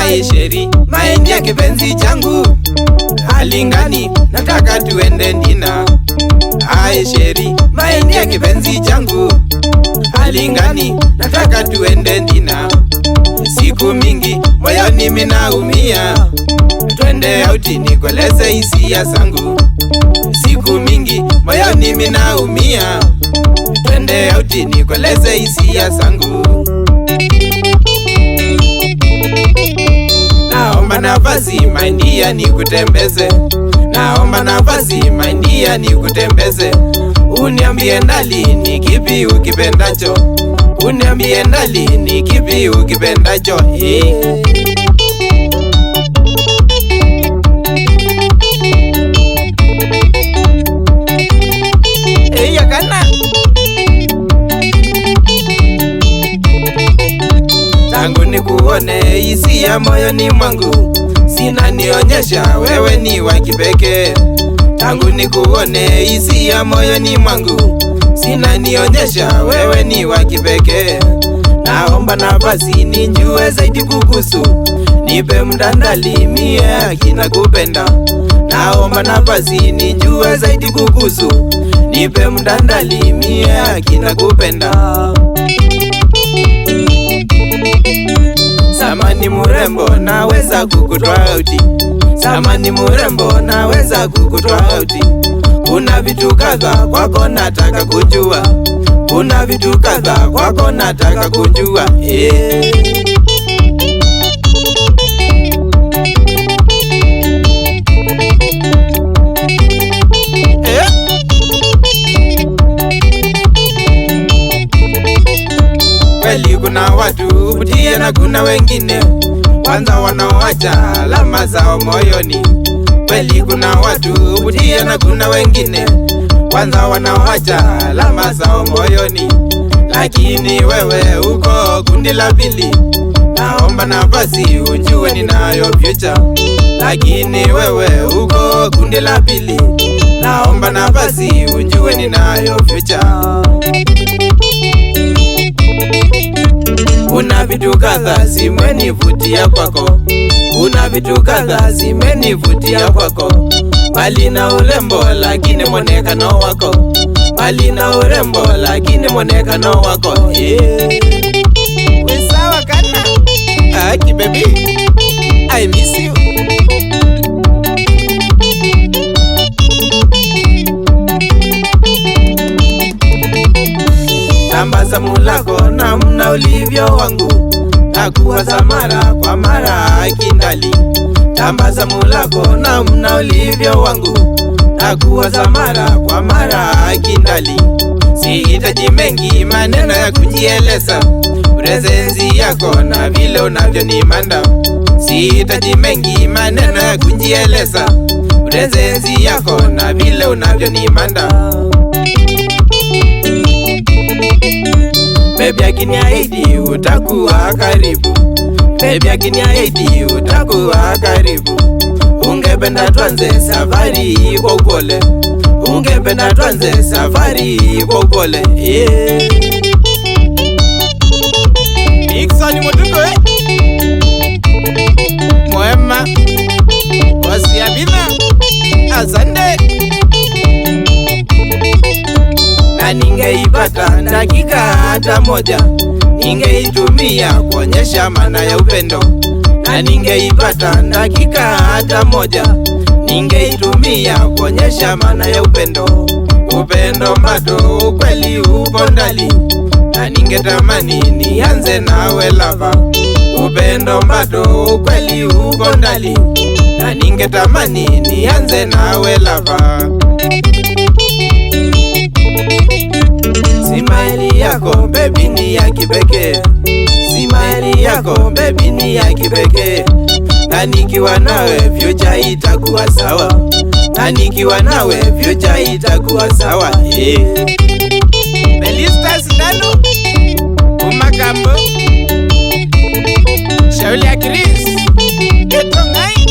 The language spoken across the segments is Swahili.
Ai Sheri, maindia kipenzi changu, halingani nataka tuende dina. Ai Sheri, maindia kipenzi changu, halingani nataka tuende dina. Siku mingi moyoni minaumia, twende auti nikueleze hisia zangu. Siku mingi moyoni minaumia, twende auti nikueleze hisia zangu. Naomba nafasi maindia nikutembeze, naomba nafasi maindia nikutembeze. Uniambie ndali ni kipi ukipendacho, uniambie ndali ni kipi ukipendacho. Yakana tangu nikuone hisia moyoni mwangu, sina nionyesha wewe ni wa kipekee. Tangu nikuone hisia moyoni mwangu, sina nionyesha wewe ni wa kipekee. Naomba nafasi nijue zaidi kukuhusu, nipe mdandali mie akina kupenda. Naomba nafasi nijue zaidi kukuhusu, nipe mdandali mie akina kupenda. Samani murembo naweza kukutoa auti, samani murembo naweza kukutoa auti. Kuna vitu kadha kwako nataka kujua, kuna vitu kadha kwako nataka kujua. Kweli kuna watu uvutie na kuna wengine kwanza wanaoacha alama zao moyoni. Kweli kuna watu uvutie na kuna wengine kwanza wanaoacha alama zao moyoni. Lakini wewe uko kundi la pili, naomba nafasi unjue ninayo future. Lakini wewe uko kundi la pili, naomba nafasi unjue ninayo future. Kuna vitu kadha zimenivutia kwako, kuna vitu kadha zimenivutia kwako. Bali na urembo lakini mwonekano wako, bali na urembo lakini mwonekano wako. We sawa kana? Aki baby, I miss you. Tabasamu lako namna ulivyo wangu, nakuwaza mara kwa mara akindali. Tabasamu lako namna ulivyo wangu, nakuwaza mara kwa mara akindali. Sihitaji mengi maneno ya kujieleza, presensi yako na vile unavyonimanda. Sihitaji mengi maneno ya kujieleza, presensi yako na vile unavyonimanda. Baby akiniahidi utakuwa karibu, baby akiniahidi utakuwa karibu. Ungependa tuanze safari kwa upole, ungependa tuanze safari kwa upole. Nixon Mutuko Mwema Wasiabina Asante. Na ningeipata dakika hata moja, ningeitumia kuonyesha maana ya upendo. Na ningeipata dakika hata moja, ningeitumia kuonyesha maana ya upendo. Upendo bado ukweli upo ndani, na ningetamani nianze nawe lava. Upendo bado ukweli upo ndani, na ningetamani nianze nawe lava. Smile yako baby ni ya kipekee, smile yako baby ni ya kipekee. Na nikiwa nawe future itakuwa sawa, na nikiwa nawe future itakuwa sawa. Belista Sindano Umakambo Shauli ya Chris Ketongai.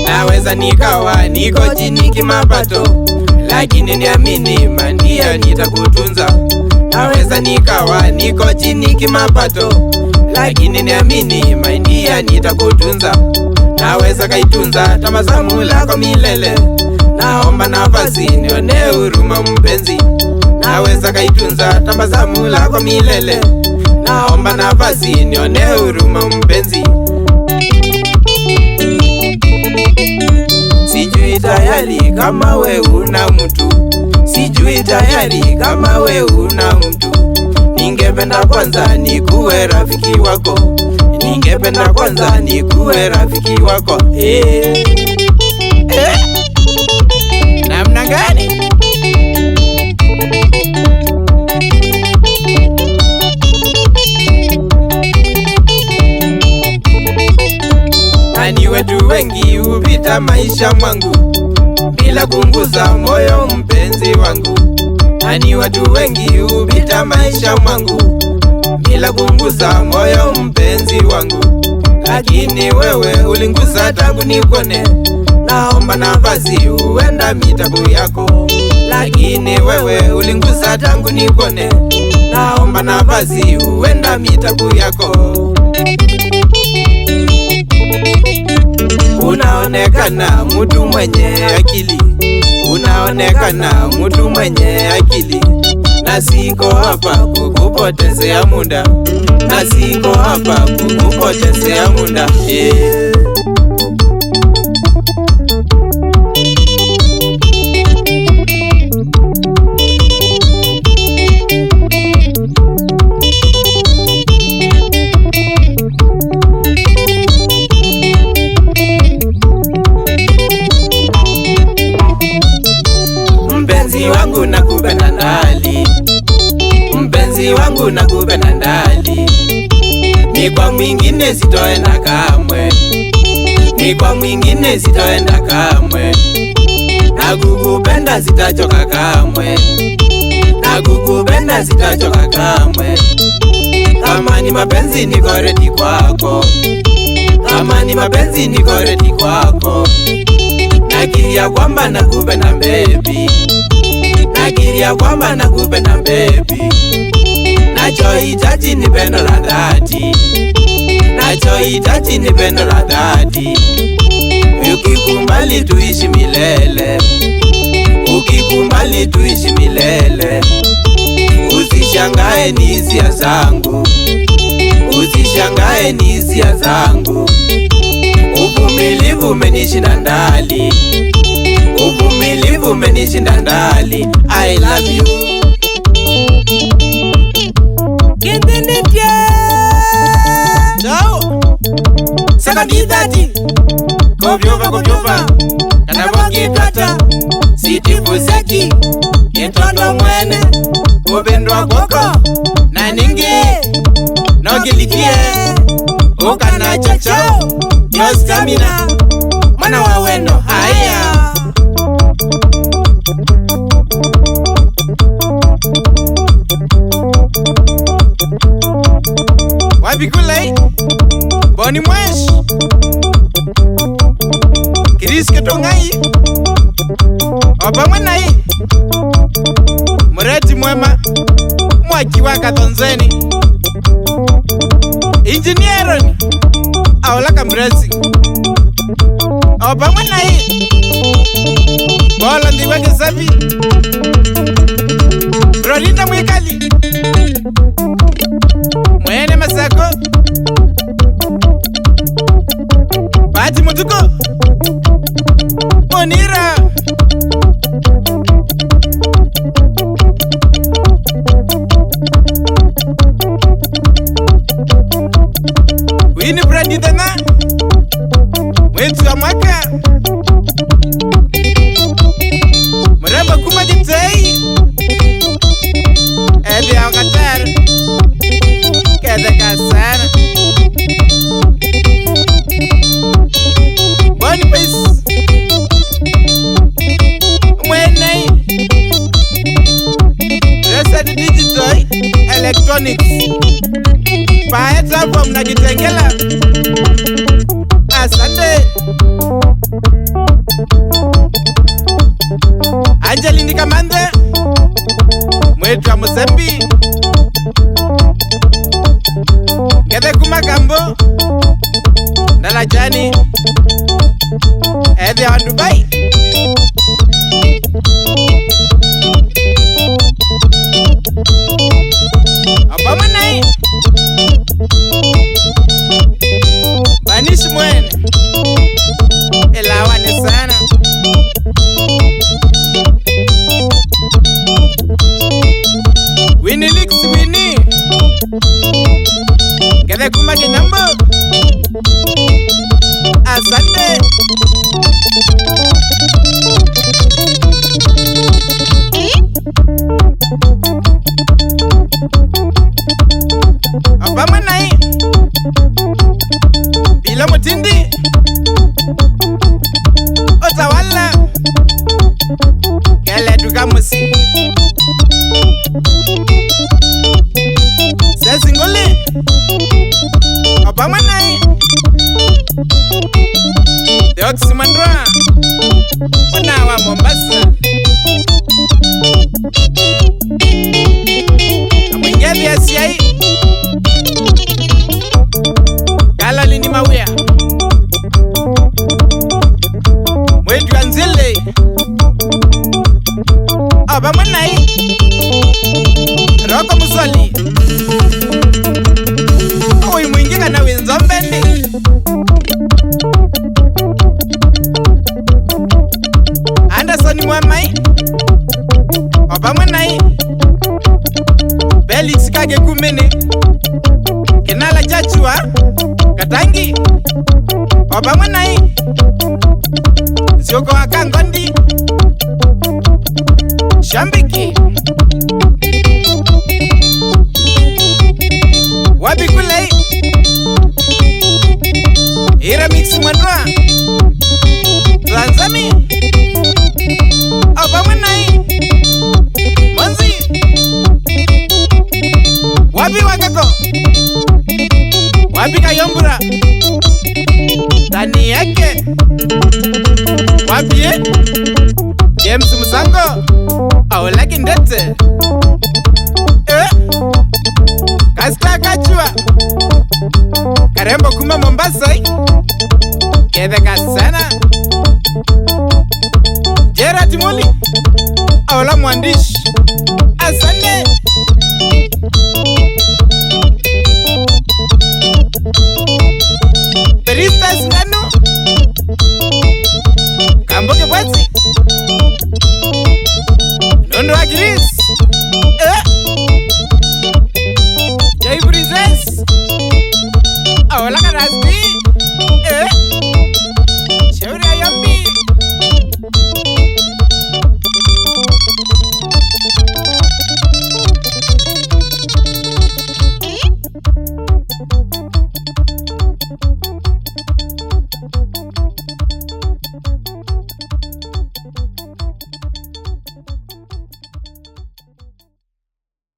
Naweza nikawa niko chini kimapato, lakini niamini mandia nitakutunza. naweza nikawa niko chini kimapato, lakini niamini maindia nitakutunza. Naweza kaitunza tabasamu lako milele, naomba nafasi nione huruma mpenzi. Naweza kaitunza tabasamu lako milele, naomba nafasi nione huruma mpenzi. Sijui tayari kama we una mtu, sijui tayari kama we una mtu. Ningependa kwanza nikuwe rafiki wako, ningependa kwanza nikuwe rafiki wako. Namna gani? Nani wetu wengi hupita maisha mwangu bila kungusa moyo mpenzi wangu. Nani watu wengi hupita maisha mwangu bila kungusa moyo mpenzi wangu, lakini wewe ulingusa tangu nikone. Naomba nafasi uenda mitabu yako, lakini wewe ulingusa tangu nikone. Naomba nafasi uenda mitabu yako. Unaonekana mtu mwenye akili, unaonekana mtu mwenye akili, na siko hapa kukupotezea muda, na siko hapa kukupotezea muda. Mpenzi wangu nakupenda ndali, mpenzi wangu nakupenda ndali. Ni kwa mwingine sitoenda kamwe, ni kwa mwingine sitoenda kamwe. Nakukupenda sitachoka kamwe, nakukupenda sitachoka kamwe. Kama ni mapenzi niko ready kwako, kama ni mapenzi niko ready kwako. Nakiria kwamba nakupenda baby, nakiria kwamba nakupenda baby. Nachohitaji ni pendo la dhati, nachohitaji ni pendo la dhati. Ukikubali tuishi milele, ukikubali tuishi milele. Usishangae ni hisia zangu, usishangae ni hisia zangu. Uvumilivu umenishinda ndali, uvumilivu umenishinda ndali. I love you. Kintinitye Chao Sakandidati Kovyova Kanabokitata Sitifuseki Kitondo mwene Ubendwa koko Naningi Nogilikie Ukana chachao Yo stamina Mwana waweno haya. Wabikulei Boni mwesh Kiris ketongai Oba mwenai Mureti mwema Mwaki waka thonzeni Injinieron Aulaka mrezi Oba mwenai Bolo ndiweke safi Rolinda mwikali Mwene masako Bati mutuko Onira Wini brandi tana Mwetu wa mwaka Mremba kuma jitei Edi ya wakatar Kede kasana Boni peace Mwenei Rested Digital Electronics Paeta from Nagitengela Asante Angelini Kamande wetu wa Musembi Ngede Kumagambo Ndalachani Edhi wa Dubai Apamanai Banishi mwene Elawane sana Winnie Lix Winnie Ngede Kumagambo Asante Apamanai Bila Mutindi Otawala Kele Dugamusi Sesingoli Apamanai Deoxy Mandra Wanawa Mombasa Kamwingevi Asiai Kalalini Mawia Mwetu Anzile Apamanai Roko Muswali Uwi mwingika na Winzombeni Anderson Mwamai Apamanai Felix Kage Kumene Kenala Chachua Katangi Apamanai Zioko Wakangondi Shambiki Wabikulei Iramix Mwandwa Zanzami Apamanai Monzi Wabi Wakako Wabi Kayombura Tani yake Wabie James Musango Aulaki Ndete Kasta Kachua Karembo Kuma Mombasa Kede Kasana Gerard Moli Aula Mwandishi Asante Perista Singano Kamboke Bwasi Nondo Agiris Jai Brizes Aula Karaski